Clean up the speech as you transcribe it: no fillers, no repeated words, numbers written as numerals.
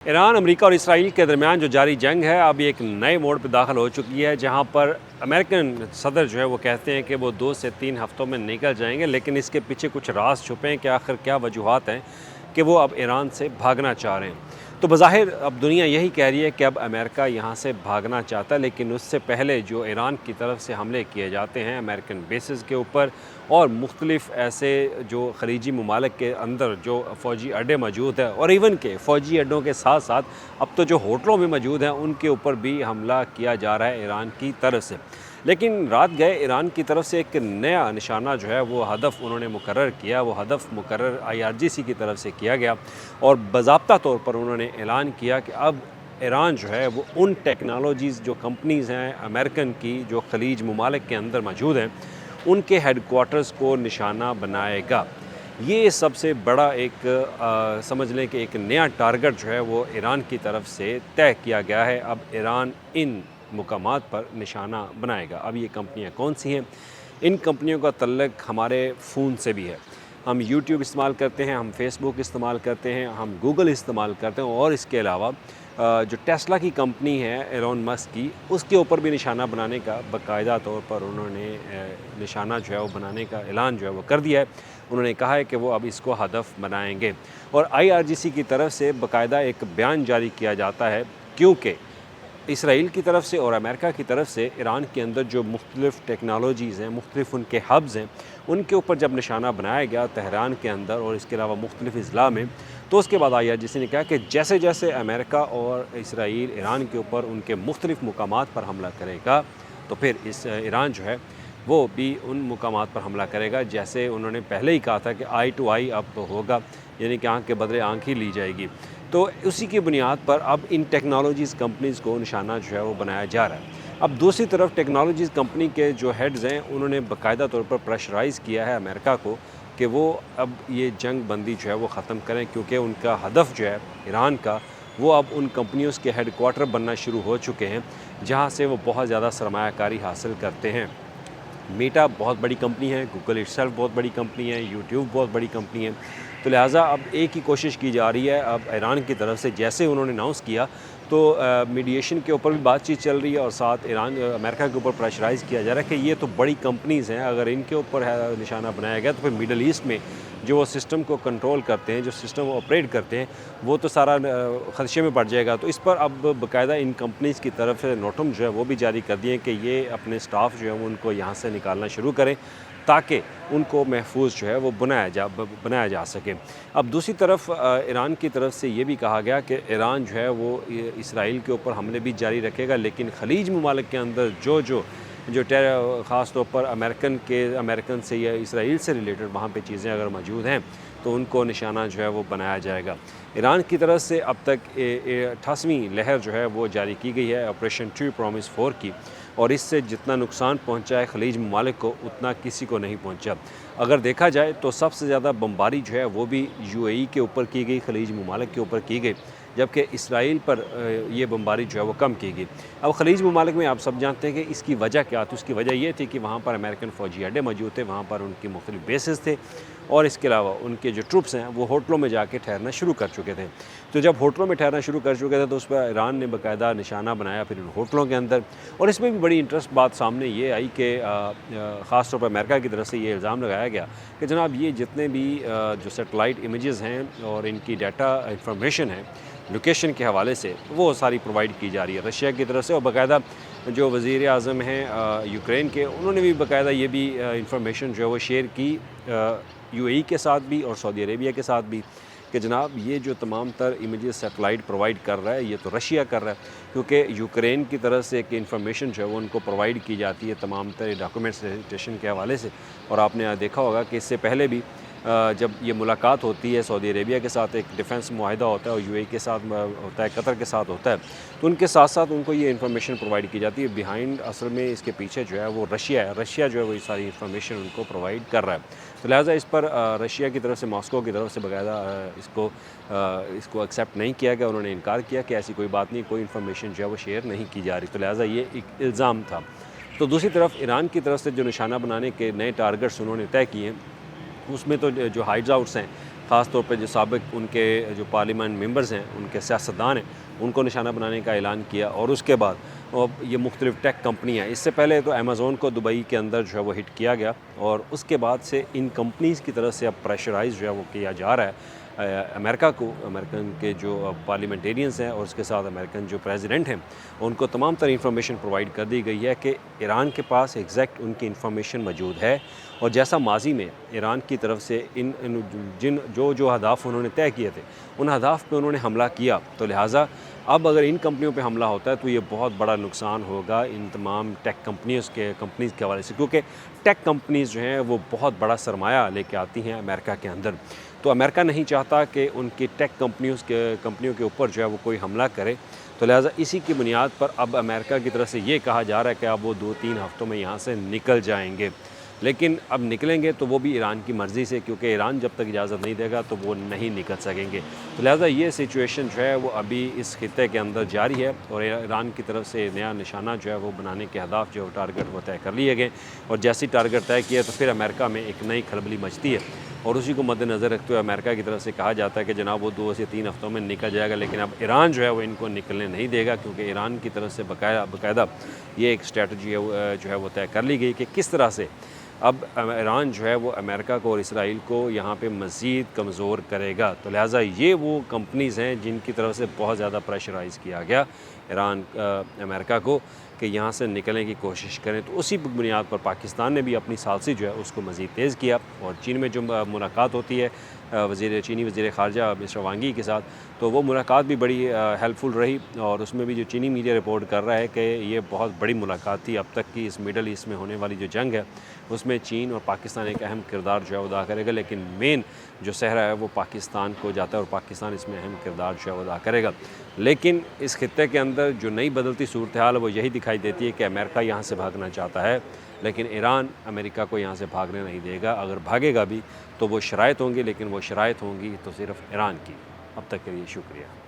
Iran, America और Israel के दरमियान जो जारी जंग है अब एक नए मोड़ पर दाखिल हो चुकी है, जहां पर अमेरिकन सदर जो है वो कहते हैं कि वो 2 से 3 हफ्तों में निकल जाएंगे, लेकिन इसके पीछे कुछ राज छुपे हैं कि आखिर क्या वजूहात हैं कि वो अब ईरान से भागना चाह रहे हैं। तो बज़ाहिर अब दुनिया यही कह रही है कि अब अमेरिका यहाँ से भागना चाहता है, लेकिन उससे पहले जो ईरान की तरफ से हमले किए जाते हैं अमेरिकन बेसिस के ऊपर और मुख्तलिफ़ ऐसे जो ख़लीजी ममालिक के अंदर जो फ़ौजी अड्डे मौजूद हैं और इवन के फ़ौजी अड्डों के साथ साथ अब तो जो होटलों में मौजूद हैं उनके ऊपर भी हमला किया जा रहा है ईरान की तरफ से। लेकिन रात गए ईरान की तरफ से एक नया निशाना जो है वो हदफ उन्होंने मुकर्रर किया। वो हदफ मुकर्रर IRGC की तरफ से किया गया और बाज़ाब्ता तौर पर उन्होंने ऐलान किया कि अब ईरान जो है वो उन टेक्नोलॉजीज़ जो कंपनीज़ हैं अमेरिकन की जो ख़लीज ममालिक के अंदर मौजूद हैं उनके हेडक्वार्टर्स को निशाना बनाएगा। ये सबसे बड़ा एक समझ लें कि एक नया टारगेट जो है वो ईरान की तरफ से तय किया गया है। अब ईरान इन मुकामात पर निशाना बनाएगा। अब ये कंपनियां कौन सी हैं? इन कंपनियों का तल्लुक़ हमारे फ़ोन से भी है। हम यूट्यूब इस्तेमाल करते हैं, हम फेसबुक इस्तेमाल करते हैं, हम गूगल इस्तेमाल करते हैं और इसके अलावा जो टेस्ला की कंपनी है एलोन मस्क की, उसके ऊपर भी निशाना बनाने का बाकायदा तौर पर उन्होंने निशाना जो है वो बनाने का ऐलान जो है वो कर दिया है। उन्होंने कहा है कि वो अब इसको हदफ बनाएंगे और IRGC की तरफ से बाकायदा एक बयान जारी किया जाता है, क्योंकि इसराइल की तरफ से और अमेरिका की तरफ से ईरान के अंदर जो मुख्तलिफ़ टेक्नोलॉजीज़ हैं, मुख्तलिफ़ उनके हब्स हैं, उनके ऊपर जब निशाना बनाया गया तेहरान के अंदर और इसके अलावा मुख्तलिफ़ अज़ला में, तो उसके बाद IRGC ने कहा कि जैसे जैसे अमेरिका और इसराइल ईरान के ऊपर उनके मुख्तलिफ़ मुकामात पर हमला करेगा तो फिर इस ईरान जो है वो भी उन मुकामात पर हमला करेगा। जैसे उन्होंने पहले ही कहा था कि आई टू आई अब होगा, यानी कि आँख के बदले आँख ही ली जाएगी। तो उसी की बुनियाद पर अब इन टेक्नोलॉजीज़ कंपनीज़ को निशाना जो है वो बनाया जा रहा है। अब दूसरी तरफ टेक्नोलॉजीज़ कंपनी के जो हेड्स हैं उन्होंने बाकायदा तौर पर प्रेशराइज़ किया है अमेरिका को कि वो अब ये जंग बंदी जो है वो ख़त्म करें, क्योंकि उनका हदफ जो है ईरान का वो अब उन कंपनियों के हेडक्वार्टर बनना शुरू हो चुके हैं जहाँ से वो बहुत ज़्यादा सरमायाकारी हासिल करते हैं। मेटा बहुत बड़ी कंपनी है, गूगल इटसेल्फ बहुत बड़ी कंपनी है, यूट्यूब बहुत बड़ी कंपनी है। तो लिहाजा अब एक ही कोशिश की जा रही है अब ईरान की तरफ से, जैसे उन्होंने अनाउंस किया तो मीडिएशन के ऊपर भी बातचीत चल रही है और साथ अमेरिका के ऊपर प्रेशराइज़ किया जा रहा है कि ये तो बड़ी कंपनीज़ हैं, अगर इनके ऊपर है निशाना बनाया गया तो फिर मिडल ईस्ट में जो वो सिस्टम को कंट्रोल करते हैं, जो सिस्टम ऑपरेट करते हैं, वो तो सारा ख़दशे में पड़ जाएगा। तो इस पर अब बाकायदा इन कंपनीज़ की तरफ से नोटम जो है वो भी जारी कर दिए कि ये अपने स्टाफ जो है उनको यहाँ से निकालना शुरू करें ताकि उनको महफूज जो है वो बनाया जा सके। अब दूसरी तरफ ईरान की तरफ से ये भी कहा गया कि ईरान जो है वो इसराइल के ऊपर हमले भी जारी रखेगा, लेकिन ख़लीज ममालिक के अंदर जो ख़ास तौर पर अमेरिकन से या इसराइल से रिलेटेड वहाँ पे चीज़ें अगर मौजूद हैं तो उनको निशाना जो है वो बनाया जाएगा। ईरान की तरफ से अब तक 88वीं लहर जो है वो जारी की गई है ऑपरेशन ट्रू प्रॉमिस 4 की, और इससे जितना नुकसान पहुंचा है ख़लीज ममालिक को उतना किसी को नहीं पहुंचा। अगर देखा जाए तो सबसे ज़्यादा बमबारी जो है वो भी UAE के ऊपर की गई, ख़लीज ममालिक के ऊपर की गई, जबकि इसराइल पर ये बमबारी जो है वो कम की गई। अब ख़लीज ममालिक में आप सब जानते हैं कि इसकी वजह क्या थी। उसकी वजह ये थी कि वहाँ पर अमेरिकन फ़ौजी अड्डे मौजूद थे, वहाँ पर उनके मुख्तलिफ़ बेसेस थे और इसके अलावा उनके जो ट्रुप्स हैं वो होटलों में जाके ठहरना शुरू कर चुके थे। तो जब होटलों में ठहरना शुरू कर चुके थे तो उस पर ईरान ने बाकायदा निशाना बनाया फिर उन होटलों के अंदर। और इसमें भी बड़ी इंटरेस्ट बात सामने ये आई कि ख़ास तौर पर अमेरिका की तरफ से ये इल्ज़ाम लगाया गया कि जनाब ये जितने भी जो सैटेलाइट इमेजेस हैं और इनकी डाटा इंफॉर्मेशन है लोकेशन के हवाले से वो सारी प्रोवाइड की जा रही है रशिया की तरफ से। और बाकायदा जो वज़ीर आज़म हैं यूक्रेन के, उन्होंने भी बाकायदा ये भी इंफॉर्मेशन जो है वो शेयर की UAE के साथ भी और सऊदी अरेबिया के साथ भी कि जनाब ये जो तमाम तर इमेजेस सैटेलाइट प्रोवाइड कर रहा है ये तो रशिया कर रहा है, क्योंकि यूक्रेन की तरफ से एक इन्फॉर्मेशन जो है वो उनको प्रोवाइड की जाती है तमाम तर डॉक्यूमेंट्स रजिस्ट्रेशन के हवाले से। और आपने देखा होगा कि इससे पहले भी जब ये मुलाकात होती है सऊदी अरेबिया के साथ एक डिफेंस मुआहिदा होता है और UAE के साथ होता है, कतर के साथ होता है, तो उनके साथ साथ उनको ये इन्फॉर्मेशन प्रोवाइड की जाती है। बिहाइंड असल में इसके पीछे जो है वो रशिया है, रशिया जो है वो ये सारी इन्फॉर्मेशन उनको प्रोवाइड कर रहा है। तो लिहाजा इस पर रशिया की तरफ से मॉस्को की तरफ से बाकायदा इसको एक्सेप्ट नहीं किया गया। उन्होंने इनकार किया कि ऐसी कोई बात नहीं, कोई इन्फॉर्मेशन जो है वो शेयर नहीं की जा रही। तो लिहाजा ये एक इल्ज़ाम था। तो दूसरी तरफ ईरान की तरफ से जो निशाना बनाने के नए टारगेट्स उन्होंने तय किए हैं उसमें तो जो हाइड्स आउट्स हैं ख़ास तौर पे जो साबिक़ उनके जो पार्लियामेंट मेंबर्स हैं, उनके सियासतदान हैं, उनको निशाना बनाने का ऐलान किया। और उसके बाद ये मुख्तलिफ़ टेक कंपनियाँ, इससे पहले तो अमेज़न को दुबई के अंदर जो है वो हिट किया गया, और उसके बाद से इन कंपनीज़ की तरफ से अब प्रेशराइज़ जो है वो किया जा रहा है अमेरिका को। अमेरिकन के जो पार्लियामेंटेरियंस हैं और उसके साथ अमेरिकन जो प्रेसिडेंट हैं, उनको तमाम तरह इंफॉर्मेशन प्रोवाइड कर दी गई है कि ईरान के पास एग्जैक्ट उनकी इंफॉर्मेशन मौजूद है, और जैसा माजी में ईरान की तरफ से इन जो अहदाफ उन्होंने तय किए थे, उन अहदाफ पे उन्होंने हमला किया, तो लिहाजा अब अगर इन कंपनियों पे हमला होता है तो ये बहुत बड़ा नुकसान होगा इन तमाम टेक कंपनीज़ के हवाले से, क्योंकि टेक कंपनीज़ जो हैं वो बहुत बड़ा सरमाया लेके आती हैं अमेरिका के अंदर। तो अमेरिका नहीं चाहता कि उनकी टेक कंपनियों के ऊपर जो है वो कोई हमला करे, तो लिहाजा इसी की बुनियाद पर अब अमेरिका की तरफ से ये कहा जा रहा है कि अब वो 2-3 हफ़्तों में यहाँ से निकल जाएंगे। लेकिन अब निकलेंगे तो वो भी ईरान की मर्ज़ी से, क्योंकि ईरान जब तक इजाज़त नहीं देगा तो वो नहीं निकल सकेंगे। तो लिहाजा ये सिचुएशन जो है वो अभी इस खित्ते के अंदर जारी है, और ईरान की तरफ से नया निशाना जो है वो बनाने के अहदाफ जो टारगेट वो तय कर लिए गए, और जैसे ही टारगेट तय किया तो फिर अमेरिका में एक नई खलबली मचती है, और उसी को मद्देनज़र रखते हुए अमेरिका की तरफ से कहा जाता है कि जनाब वो 2 से 3 हफ़्तों में निकल जाएगा। लेकिन अब ईरान जो है वो इनको निकलने नहीं देगा, क्योंकि ईरान की तरफ से बाकायदा ये एक स्ट्रेटजी है जो है वो तय कर ली गई कि किस तरह से अब ईरान जो है वो अमेरिका को और इसराइल को यहाँ पे मज़ीद कमज़ोर करेगा। तो लिहाजा ये वो कंपनीज़ हैं जिनकी तरफ से बहुत ज़्यादा प्रेशराइज़ किया गया ईरान अमेरिका को कि यहाँ से निकलने की कोशिश करें। तो उसी बुनियाद पर पाकिस्तान ने भी अपनी सालसी जो है उसको मज़ीद तेज़ किया, और चीन में जो मुलाकात होती है चीनी वज़ीर ख़ारजा मिस्टर वांगी के साथ, तो वो मुलाकात भी बड़ी हेल्पफुल रही, और उसमें भी जो चीनी मीडिया रिपोर्ट कर रहा है कि ये बहुत बड़ी मुलाकात थी। अब तक की इस मिडल ईस्ट में होने वाली जो जंग है उसमें चीन और पाकिस्तान एक अहम किरदार जो है अदा करेगा, लेकिन मेन जो सहरा है वो पाकिस्तान को जाता है, और पाकिस्तान इसमें अहम किरदार जो है अदा करेगा। लेकिन इस खित्ते के अंदर जो नई बदलती सूरत हाल है वो यही दिखाई देती है कि अमेरिका यहाँ से भागना चाहता है, लेकिन ईरान अमेरिका को यहाँ से भागने नहीं देगा। अगर भागेगा भी तो वो शराइत होंगी, लेकिन वो शराइत होंगी तो सिर्फ़ ईरान की। अब तक के लिए शुक्रिया।